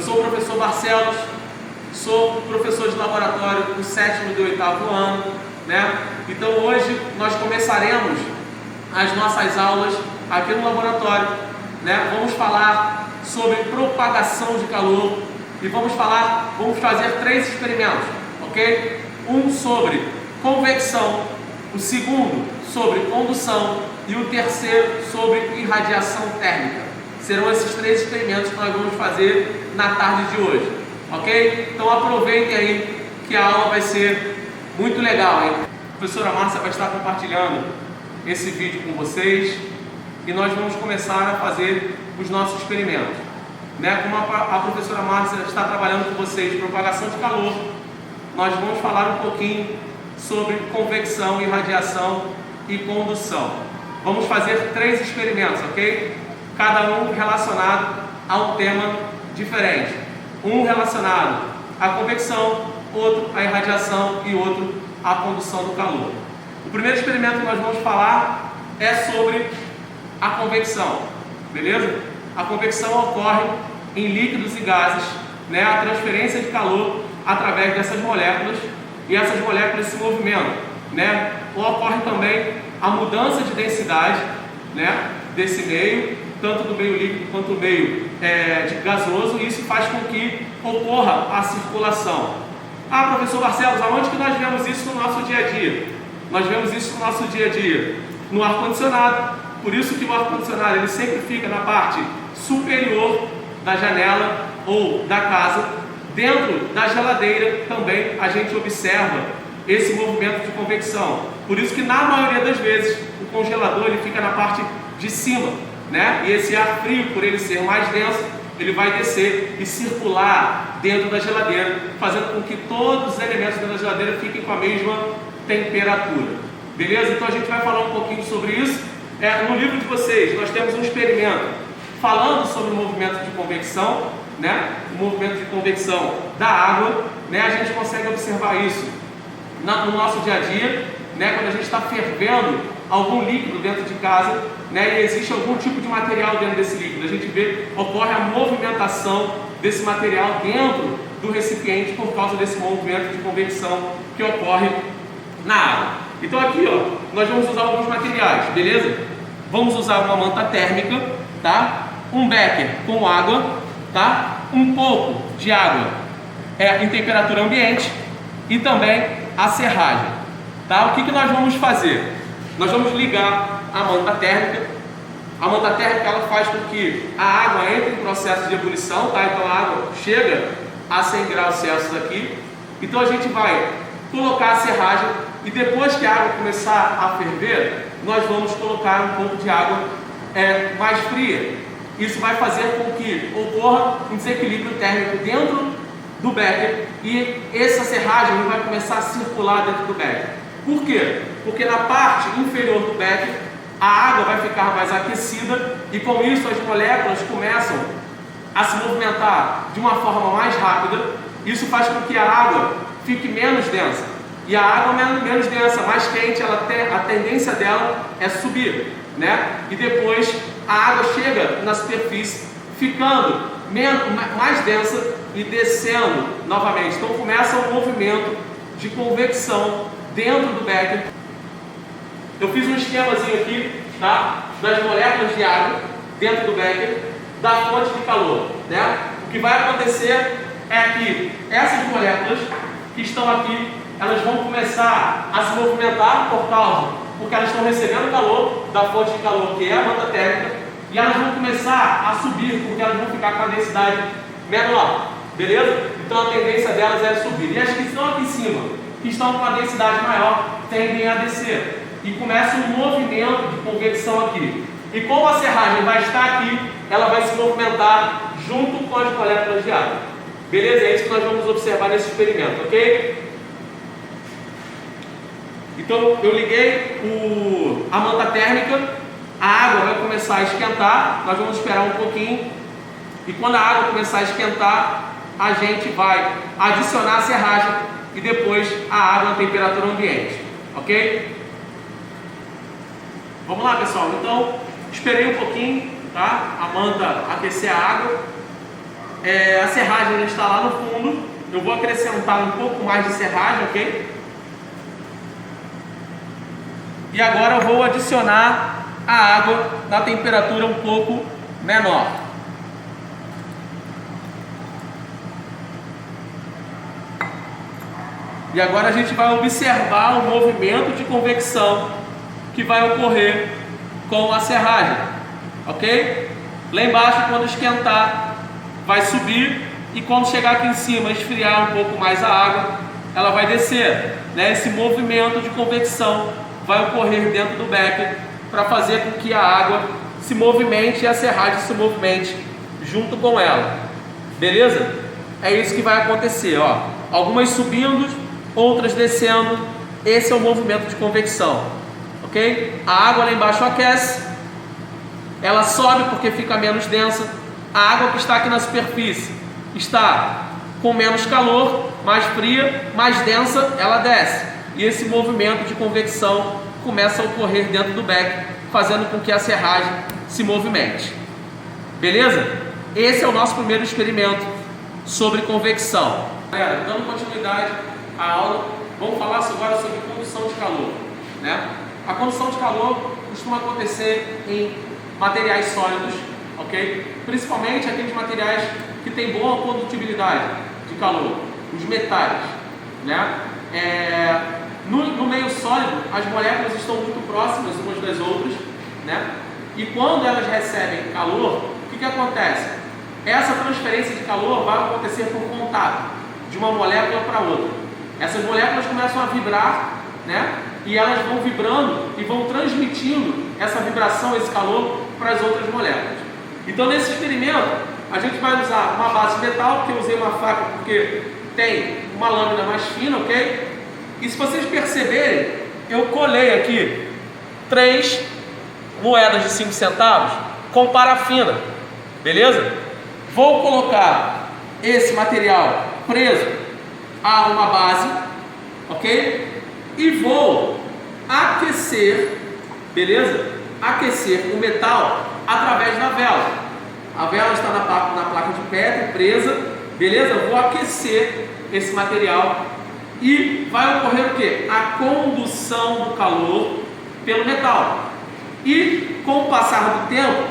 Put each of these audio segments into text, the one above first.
sou o professor Barcelos, sou professor de laboratório do 7º e do 8º ano, né? Então hoje nós começaremos as nossas aulas aqui no laboratório, né? Vamos falar sobre propagação de calor e vamos fazer 3 experimentos, ok? Um sobre convecção, o segundo sobre condução e o terceiro sobre irradiação térmica. Serão esses 3 experimentos que nós vamos fazer na tarde de hoje, ok? Então aproveitem aí que a aula vai ser muito legal, hein? A professora Márcia vai estar compartilhando esse vídeo com vocês e nós vamos começar a fazer os nossos experimentos, né? Como a professora Márcia está trabalhando com vocês propagação de calor, nós vamos falar um pouquinho sobre convecção, irradiação e condução. Vamos fazer 3 experimentos, ok? Cada um relacionado a um tema diferente. Um relacionado à convecção, outro à irradiação e outro à condução do calor. O primeiro experimento que nós vamos falar é sobre a convecção, beleza? A convecção ocorre em líquidos e gases, né? A transferência de calor através dessas moléculas e essas moléculas se movimentam, né? Ocorre também a mudança de densidade, né? Desse meio, tanto do meio líquido quanto do meio gasoso, e isso faz com que ocorra a circulação. Ah, professor Barcelos, aonde que nós vemos isso no nosso dia a dia? Nós vemos isso no nosso dia a dia no ar-condicionado, por isso que o ar-condicionado ele sempre fica na parte superior da janela ou da casa. Dentro da geladeira também a gente observa esse movimento de convecção, por isso que na maioria das vezes o congelador ele fica na parte de cima, né? E esse ar frio, por ele ser mais denso, ele vai descer e circular dentro da geladeira, fazendo com que todos os elementos dentro da geladeira fiquem com a mesma temperatura. Beleza? Então a gente vai falar um pouquinho sobre isso. No livro de vocês nós temos um experimento falando sobre o movimento de convecção, né? O movimento de convecção da água, né? A gente consegue observar isso no nosso dia a dia, né? Quando a gente está fervendo algum líquido dentro de casa, né? E existe algum tipo de material dentro desse líquido, a gente ocorre a movimentação desse material dentro do recipiente por causa desse movimento de convecção que ocorre na água. Então aqui, ó, nós vamos usar alguns materiais, beleza? Vamos usar uma manta térmica, tá? Um becker com água, tá? Um pouco de água em temperatura ambiente e também a serragem, tá? O que nós vamos fazer? Nós vamos ligar a manta térmica. A manta térmica ela faz com que a água entre em processo de ebulição, tá? Então a água chega a 100 graus Celsius aqui. Então a gente vai colocar a serragem e depois que a água começar a ferver, nós vamos colocar um pouco de água mais fria. Isso vai fazer com que ocorra um desequilíbrio térmico dentro do becker e essa serragem vai começar a circular dentro do becker. Por quê? Porque na parte inferior do becker a água vai ficar mais aquecida e com isso as moléculas começam a se movimentar de uma forma mais rápida. Isso faz com que a água fique menos densa. E a água menos densa, mais quente, a tendência dela é subir, né? E depois a água chega na superfície, ficando mais densa e descendo novamente. Então começa um movimento de convecção dentro do becker. Eu fiz um esquemazinho aqui, tá? Das moléculas de água dentro do becker, da fonte de calor, né? O que vai acontecer é que essas moléculas que estão aqui, elas vão começar a se movimentar porque elas estão recebendo calor da fonte de calor que é a manta térmica, e elas vão começar a subir porque elas vão ficar com a densidade menor, beleza? Então a tendência delas é subir, e as que estão aqui em cima, que estão com a densidade maior, tendem a descer, e começa um movimento de convecção aqui. E como a serragem vai estar aqui, ela vai se movimentar junto com as moléculas de água. Beleza? É isso que nós vamos observar nesse experimento, ok? Então eu liguei a manta térmica, a água vai começar a esquentar, nós vamos esperar um pouquinho, e quando a água começar a esquentar, a gente vai adicionar a serragem e depois a água na temperatura ambiente, ok? Vamos lá, pessoal, então esperei um pouquinho, tá? A manta aquecer a água. a serragem está lá no fundo. Eu vou acrescentar um pouco mais de serragem, ok? E agora eu vou adicionar a água na temperatura um pouco menor. E agora a gente vai observar o movimento de convecção que vai ocorrer com a serragem, ok? Lá embaixo, quando esquentar, vai subir, e quando chegar aqui em cima, esfriar um pouco mais a água, ela vai descer, né? Esse movimento de convecção vai ocorrer dentro do becker para fazer com que a água se movimente e a serragem se movimente junto com ela, beleza? É isso que vai acontecer, ó. Algumas subindo, outras descendo. Esse é o movimento de convecção, ok? A água lá embaixo aquece, ela sobe porque fica menos densa. A água que está aqui na superfície está com menos calor, mais fria, mais densa, ela desce. E esse movimento de convecção começa a ocorrer dentro do becker, fazendo com que a serragem se movimente. Beleza? Esse é o nosso primeiro experimento sobre convecção. Galera, dando continuidade à aula, vamos falar agora sobre condução de calor, né? A condução de calor costuma acontecer em materiais sólidos, ok? Principalmente aqueles materiais que têm boa condutibilidade de calor, os metais, né? No meio sólido, as moléculas estão muito próximas umas das outras, né? E quando elas recebem calor, o que acontece? Essa transferência de calor vai acontecer por contato de uma molécula para outra. Essas moléculas começam a vibrar, né? E elas vão vibrando e vão transmitindo essa vibração, esse calor, para as outras moléculas. Então, nesse experimento, a gente vai usar uma base de metal, que eu usei uma faca porque tem uma lâmina mais fina, ok? E se vocês perceberem, eu colei aqui 3 moedas de 5 centavos com parafina, beleza? Vou colocar esse material preso a uma base, ok? E vou aquecer, beleza? Aquecer o metal através da vela. A vela está na placa de pedra presa, beleza? Vou aquecer esse material e vai ocorrer o que? A condução do calor pelo metal. E com o passar do tempo,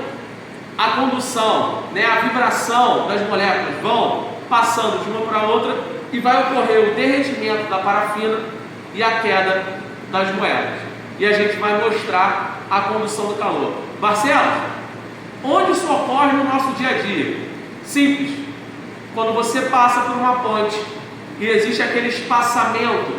a condução, né, a vibração das moléculas vão passando de uma para outra e vai ocorrer o derretimento da parafina e a queda das moedas. E a gente vai mostrar a condução do calor. Barcelos, onde isso ocorre no nosso dia a dia? Simples. Quando você passa por uma ponte e existe aquele espaçamento,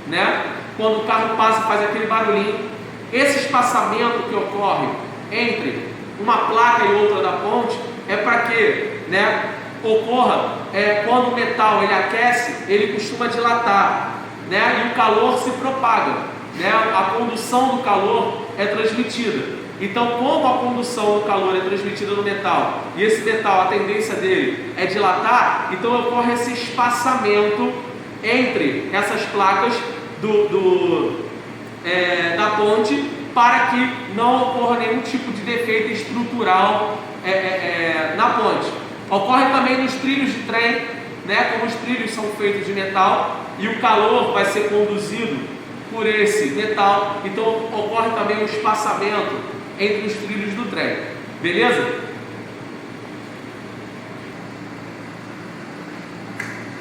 né? Quando o carro passa, faz aquele barulhinho. Esse espaçamento que ocorre entre uma placa e outra da ponte é para que, né, ocorra quando o metal ele aquece, ele costuma dilatar, né? E o calor se propaga, né? A condução do calor é transmitida. Então, como a condução do calor é transmitida no metal e esse metal, a tendência dele é dilatar, então ocorre esse espaçamento entre essas placas da ponte para que não ocorra nenhum tipo de defeito estrutural na ponte. Ocorre também nos trilhos de trem, né? Como os trilhos são feitos de metal e o calor vai ser conduzido por esse metal, então ocorre também um espaçamento entre os trilhos do trem, beleza?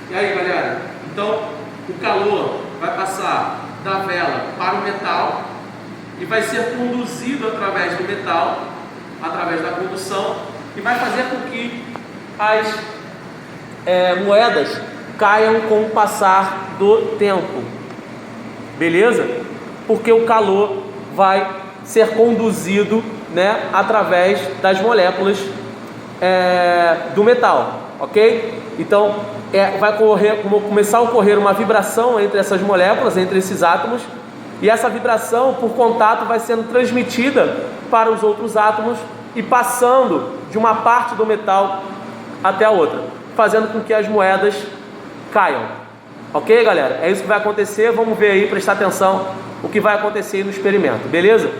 E aí, galera? Então, o calor vai passar da vela para o metal e vai ser conduzido através do metal, através da condução, e vai fazer com que as moedas caiam com o passar do tempo, beleza? Porque o calor vai ser conduzido, né, através das moléculas do metal, ok? Então vai começar a ocorrer uma vibração entre essas moléculas, entre esses átomos, e essa vibração por contato vai sendo transmitida para os outros átomos e passando de uma parte do metal até a outra, fazendo com que as moedas caiam, ok, galera? É isso que vai acontecer. Vamos ver aí, prestar atenção o que vai acontecer aí no experimento, beleza?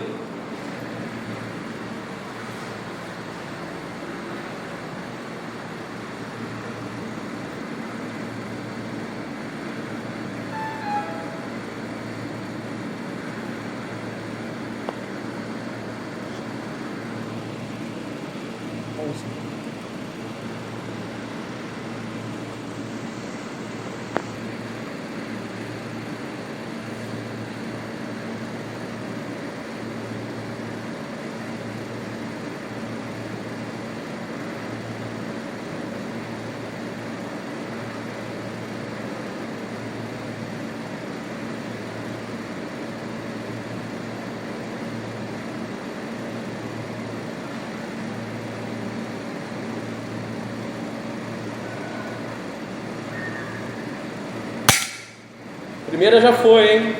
Primeira já foi, hein?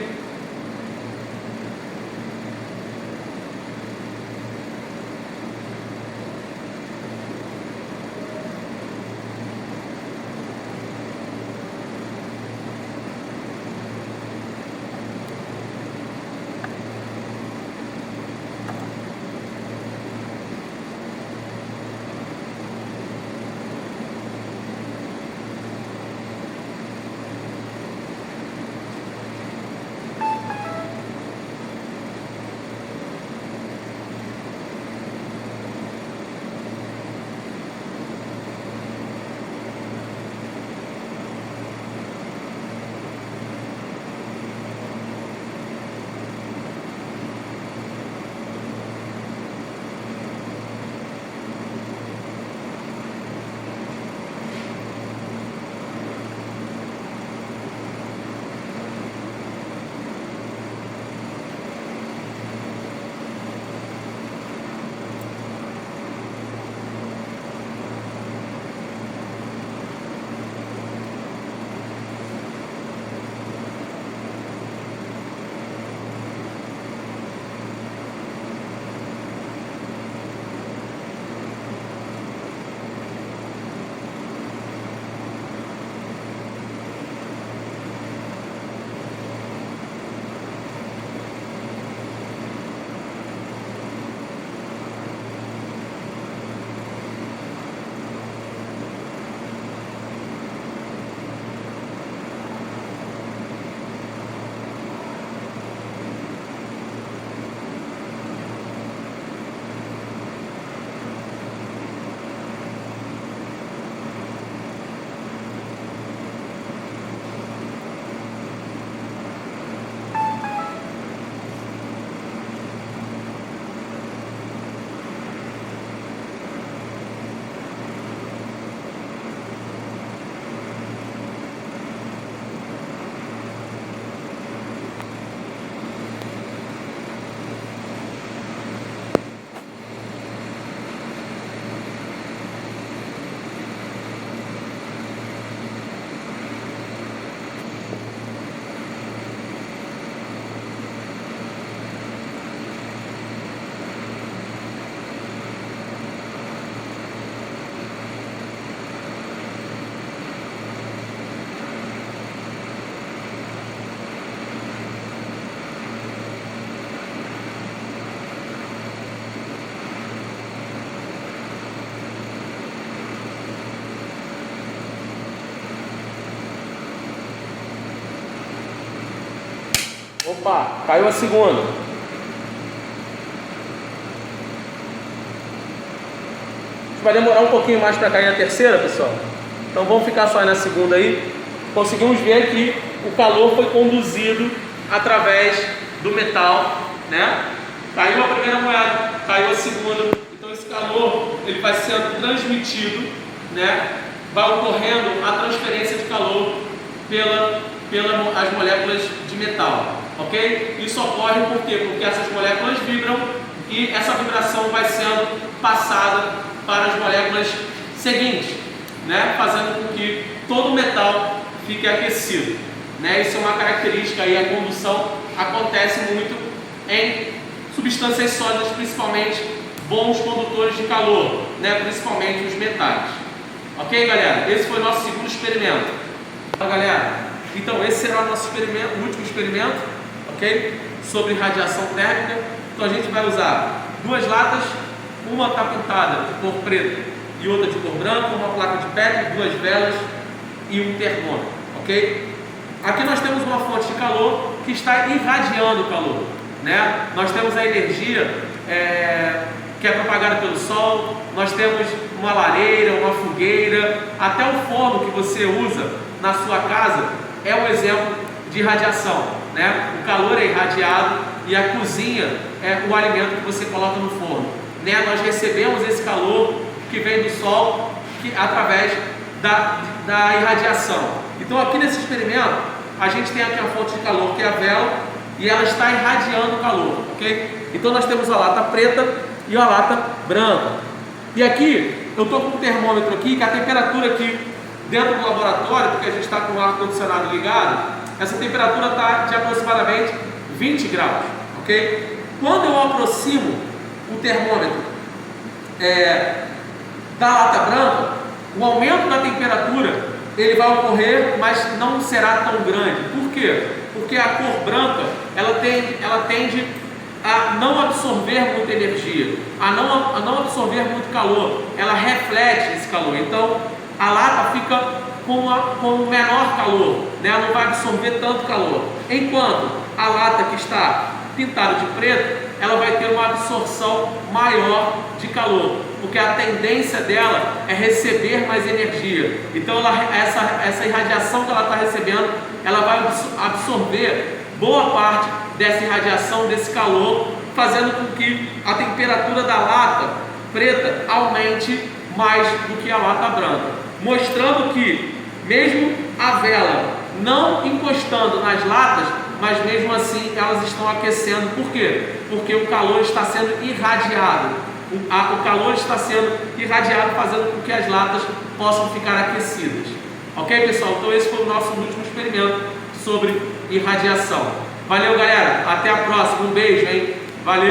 Opa, caiu a segunda. Vai demorar um pouquinho mais para cair a terceira, pessoal. Então vamos ficar só na segunda aí. Conseguimos ver que o calor foi conduzido através do metal, né? Caiu a primeira moeda, caiu a segunda. Então esse calor ele vai sendo transmitido, né? Vai ocorrendo a transferência de calor pelas moléculas de metal, ok? Isso ocorre por quê? Porque essas moléculas vibram e essa vibração vai sendo passada para as moléculas seguintes, né? Fazendo com que todo o metal fique aquecido, né? Isso é uma característica aí, a condução acontece muito em substâncias sólidas, principalmente bons condutores de calor, né? Principalmente os metais. Ok, galera? Esse foi o nosso segundo experimento. Então, galera, então esse será o nosso experimento, o último experimento, ok? Sobre radiação térmica. Então a gente vai usar duas latas, uma está pintada de cor preta e outra de cor branca, uma placa de PET, duas velas e um termômetro, ok? Aqui nós temos uma fonte de calor que está irradiando o calor, né? Nós temos a energia que é propagada pelo sol, nós temos uma lareira, uma fogueira, até o forno que você usa na sua casa é um exemplo de radiação, né? O calor é irradiado e a cozinha é o alimento que você coloca no forno, né? Nós recebemos esse calor que vem do sol através da irradiação. Então aqui nesse experimento a gente tem aqui a fonte de calor que é a vela e ela está irradiando o calor, ok? Então nós temos a lata preta e a lata branca. E aqui eu estou com um termômetro aqui que a temperatura aqui dentro do laboratório, porque a gente está com o ar condicionado ligado, essa temperatura está de aproximadamente 20 graus, ok? Quando eu aproximo o termômetro da lata branca, o aumento da temperatura ele vai ocorrer, mas não será tão grande. Por quê? Porque a cor branca ela tende a não absorver muita energia, a não absorver muito calor, ela reflete esse calor. Então a lata fica com menor calor, né? Ela não vai absorver tanto calor. Enquanto a lata que está pintada de preto, ela vai ter uma absorção maior de calor, porque a tendência dela é receber mais energia. Então essa irradiação que ela está recebendo, ela vai absorver boa parte dessa irradiação, desse calor, fazendo com que a temperatura da lata preta aumente mais do que a lata branca, mostrando que mesmo a vela não encostando nas latas, mas mesmo assim elas estão aquecendo. Por quê? Porque o calor está sendo irradiado. O calor está sendo irradiado, fazendo com que as latas possam ficar aquecidas. Ok, pessoal? Então esse foi o nosso último experimento sobre irradiação. Valeu, galera. Até a próxima. Um beijo, hein? Valeu.